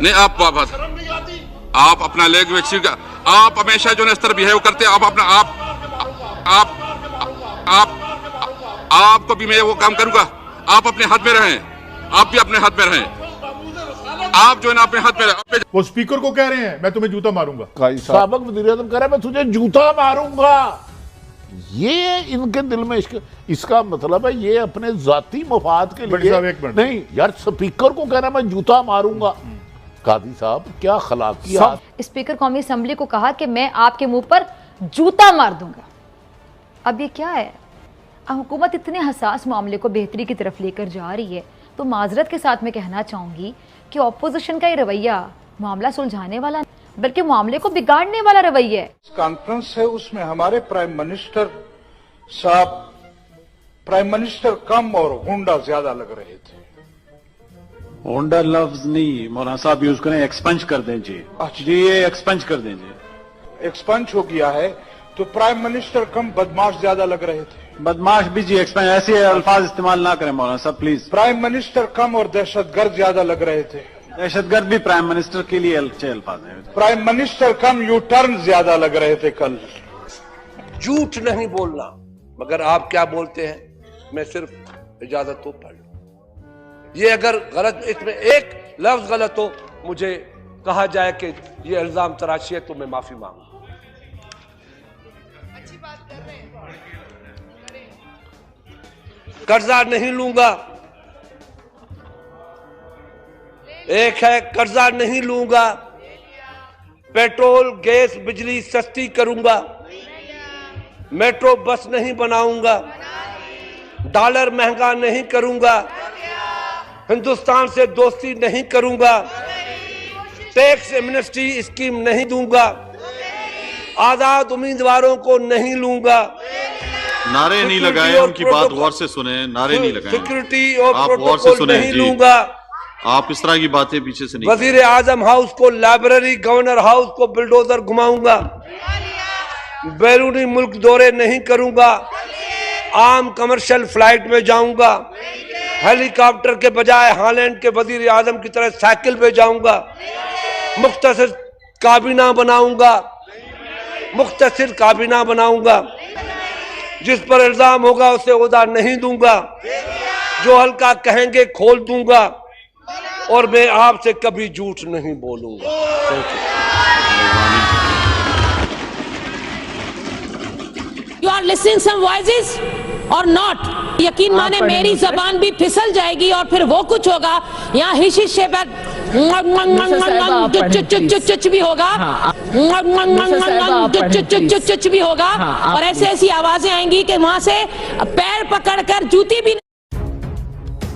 नहीं आप अपना लैंग्वेज का आप हमेशा जो इस तरह बिहेव करते हैं, आप अपना आपको भी मैं वो काम करूंगा। आप अपने हाथ में रहें, आप भी अपने हाथ में रहें। आप जो है ना अपने हाथ में रहें। वो स्पीकर को कह रहे हैं मैं तुम्हें जूता मारूंगा। साबिक वज़ीर-ए-आज़म कह रहा है मैं तुझे जूता मारूंगा। ये इनके दिल में इसका मतलब है ये अपने जाती मफाद के लिए नहीं यार, स्पीकर को कहना मैं जूता मारूंगा। कादी साहब क्या खलाकियात। स्पीकर कौमी असेंबली को कहा कि मैं आपके मुंह पर जूता मार दूंगा। अब ये क्या है? हुकूमत इतने हसास मामले को बेहतरी की तरफ लेकर जा रही है, तो माजरत के साथ मैं कहना चाहूंगी कि ऑपोजिशन का ये रवैया मामला सुलझाने वाला बल्कि मामले को बिगाड़ने वाला रवैया है। कॉन्फ्रेंस है उसमें हमारे प्राइम मिनिस्टर साहब प्राइम मिनिस्टर कम और हुंडा ज्यादा लग रहे थे। होंडा लफ्ज नहीं मौलाना साहब यूज करें, एक्सपंज कर दें जी। जी ये एक्सपंज कर दें जी। एक्सपंज हो गया है तो प्राइम मिनिस्टर कम बदमाश ज्यादा लग रहे थे। बदमाश भी जी एक्सपंज, ऐसे अल्फाज इस्तेमाल ना करें मौलाना साहब प्लीज। प्राइम मिनिस्टर कम और दहशतगर्द ज्यादा लग रहे थे। दहशतगर्द भी प्राइम मिनिस्टर के लिए अच्छे अल्फाज हैं। प्राइम मिनिस्टर कम यू टर्न ज्यादा लग रहे थे कल। झूठ नहीं बोलना, मगर आप क्या बोलते हैं मैं सिर्फ इजाजत तो पढ़ लूं। ये अगर गलत, इसमें एक लफ्ज गलत हो, मुझे कहा जाए कि ये इल्जाम तराशी है तो मैं माफी मांगू। अच्छी बात कर रहे हैं। कर्जा नहीं लूंगा, एक है कर्जा नहीं लूंगा, पेट्रोल गैस बिजली सस्ती करूंगा, मेट्रो बस नहीं बनाऊंगा, डॉलर महंगा नहीं करूंगा, हिंदुस्तान से दोस्ती नहीं करूंगा, टैक्स एमनेस्टी स्कीम नहीं दूंगा, आजाद उम्मीदवारों को नहीं लूंगा। नारे नहीं लगाए, उनकी बात गौर से सुने। नारे नहीं लगाए, सिक्योरिटी और आप गौर से सुने नहीं लूंगा। आप इस तरह की बातें पीछे से नहीं। वजीर आजम हाउस को लाइब्रेरी, गवर्नर हाउस को बुलडोजर घुमाऊंगा, बैरूनी मुल्क दौरे नहीं करूंगा, आम कमर्शियल फ्लाइट में जाऊंगा, हेलीकॉप्टर के बजाय हालैंड के वजीर आजम की तरह साइकिल पे जाऊंगा, मुख्तसर काबीना बनाऊंगा, मुख्तसर काबीना बनाऊंगा, जिस पर इल्जाम होगा उसे ओहदा नहीं दूंगा, जो हल्का कहेंगे खोल दूंगा, और मैं आपसे कभी झूठ नहीं बोलूंगा। You are listening some voices or not? यकीन माने मेरी जबान भी फिसल जाएगी और फिर वो कुछ होगा यहाँ हिशिश भी होगा, भी होगा और ऐसी ऐसी आवाजें आएंगी कि वहां से पैर पकड़कर जूती भी।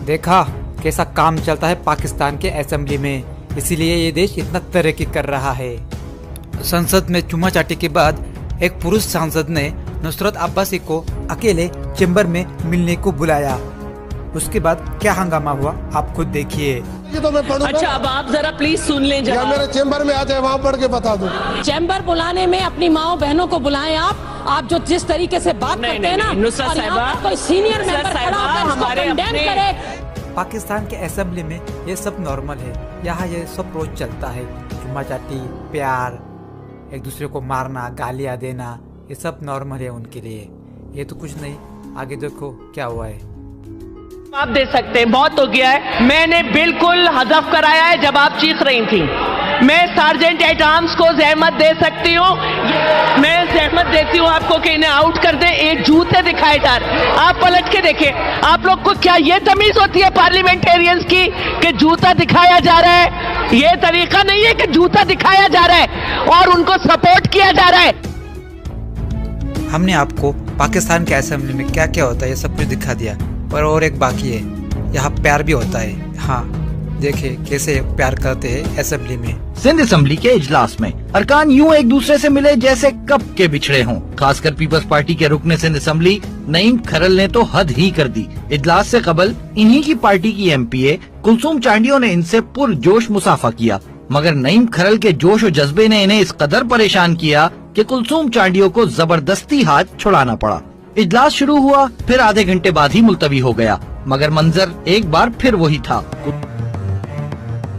देखा कैसा काम चलता है पाकिस्तान के असेंबली में, इसीलिए ये देश इतना तरक्की कर रहा है। संसद में चुम्मा चाटी के बाद एक पुरुष सांसद ने नुसरत अब्बासी को अकेले चेंबर में मिलने को बुलाया। उसके बाद क्या हंगामा हुआ आप खुद देखिए। ये तो मैं पढ़ूंगा। अच्छा अब आप जरा प्लीज सुन लें, या मेरे चेंबर में आ जाए, वहाँ पढ़ के बता दो। चेंबर बुलाने में अपनी माओ बहनों को बुलाएं। आप जो जिस तरीके से बात करते हैं ना, और यहाँ पर कोई सीनियर मेंबर खड़ा होकर हमारे कंडेम करे। पाकिस्तान के असेंबली में ये सब नॉर्मल है, यहाँ ये सब रोज चलता है। चुम्मा चाटी, प्यार, एक दूसरे को मारना, गालियाँ देना, ये सब नॉर्मल है उनके लिए। ये तो कुछ नहीं, आगे देखो क्या हुआ है। आप दे सकते हैं, बहुत हो गया है। मैंने बिल्कुल हज़फ कराया है जब आप चीख रही थी। मैं सार्जेंट एट आर्म्स को जहमत दे सकती हूँ, मैं जहमत देती हूँ आपको कि इन्हें आउट कर दें। एक जूते दिखाए डर, आप पलट के देखें। आप लोग को क्या ये तमीज होती है पार्लियामेंटेरियंस की कि जूता दिखाया जा रहा है? ये तरीका नहीं है कि जूता दिखाया जा रहा है और उनको सपोर्ट किया जा रहा है। हमने आपको पाकिस्तान के असेंबली में क्या क्या होता है ये सब कुछ दिखा दिया, पर और एक बाकी है, यहाँ प्यार भी होता है। हाँ देखिए कैसे प्यार करते हैं असेंबली में। सिंध असेंबली के इजलास में अरकान यूं एक दूसरे से मिले जैसे कब के बिछड़े हों। खासकर पीपल्स पार्टी के रुकने सिंध असेंबली नईम खरल ने तो हद ही कर दी। इजलास से कबल इन्हीं की पार्टी की एमपीए कुलसूम चांडियों ने इनसे पुरजोश मुसाफा किया, मगर नईम खरल के जोश और जज्बे ने इन्हें इस कदर परेशान किया कि कुलसूम चांडियों को जबरदस्ती हाथ छुड़ाना पड़ा। इजलास शुरू हुआ, फिर आधे घंटे बाद ही मुलतवी हो गया, मगर मंजर एक बार फिर वही था।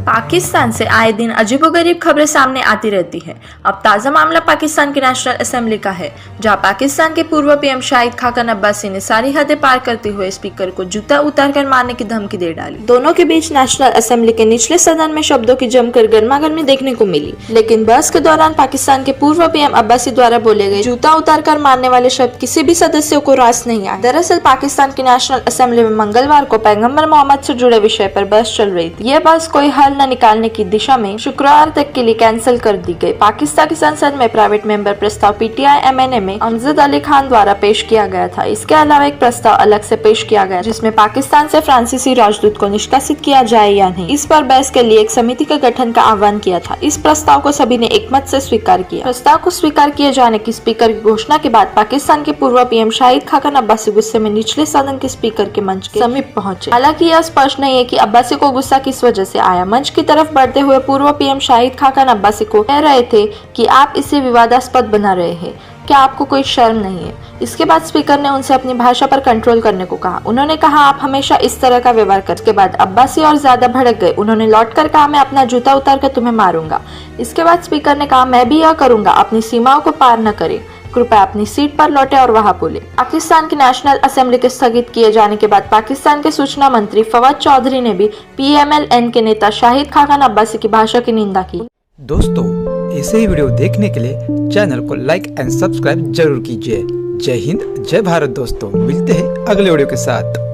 पाकिस्तान से आए दिन अजीबोगरीब खबरें सामने आती रहती है। अब ताज़ा मामला पाकिस्तान की नेशनल असेंबली का है, जहां पाकिस्तान के पूर्व पीएम शाहिद खाकन अब्बासी ने सारी हदें पार करते हुए स्पीकर को जूता उतारकर मारने की धमकी दे डाली। दोनों के बीच नेशनल असेंबली के निचले सदन में शब्दों की जमकर गर्मागर्मी देखने को मिली, लेकिन बहस के दौरान पाकिस्तान के पूर्व पीएम अब्बासी द्वारा बोले गए जूता उतारकर मारने वाले शब्द किसी भी सदस्य को रास नहीं आए। दरअसल पाकिस्तान की नेशनल असेंबली में मंगलवार को पैगंबर मोहम्मद से जुड़े विषय पर बहस चल रही थी। यह बहस कोई हल न निकालने की दिशा में शुक्रवार तक के लिए कैंसिल कर दी गई। पाकिस्तान की संसद में प्राइवेट मेंबर प्रस्ताव पीटीआई एमएनए में अमजद अली खान द्वारा पेश किया गया था। इसके अलावा एक प्रस्ताव अलग से पेश किया गया जिसमें पाकिस्तान से फ्रांसीसी राजदूत को निष्कासित किया जाए या नहीं, इस पर बहस के लिए एक समिति के गठन का आह्वान किया था। इस प्रस्ताव को सभी ने एकमत से स्वीकार किया। प्रस्ताव को स्वीकार किए जाने की स्पीकर की घोषणा के बाद पाकिस्तान के पूर्व पीएम शाहिद खाकन अब्बासी गुस्से में निचले सदन के स्पीकर के मंच के समीप पहुंचे। हालांकि यह स्पष्ट नहीं है कि अब्बासी को गुस्सा किस वजह से आया। मंच की तरफ बढ़ते हुए पूर्व पीएम शाहिद खाकन अब्बासी को कह रहे थे कि आप इसे विवादास्पद बना रहे हैं, क्या आपको कोई शर्म नहीं है। इसके बाद स्पीकर ने उनसे अपनी भाषा पर कंट्रोल करने को कहा। उन्होंने कहा आप हमेशा इस तरह का व्यवहार करते। इसके बाद अब्बासी और ज्यादा भड़क गए। उन्होंने लौटकर कहा मैं अपना जूता उतार कर तुम्हें मारूंगा। इसके बाद स्पीकर ने कहा मैं भी यह करूंगा, अपनी सीमाओं को पार न करें, कृपया अपनी सीट पर लौटे और वहां बोले। पाकिस्तान की नेशनल असेंबली के स्थगित किए जाने के बाद पाकिस्तान के सूचना मंत्री फवाद चौधरी ने भी पीएमएल-एन के नेता शाहिद खाकन अब्बासी की भाषा की निंदा की। दोस्तों, ऐसे ही वीडियो देखने के लिए चैनल को लाइक एंड सब्सक्राइब जरूर कीजिए। जय हिंद, जय भारत। दोस्तों, मिलते हैं अगले वीडियो के साथ।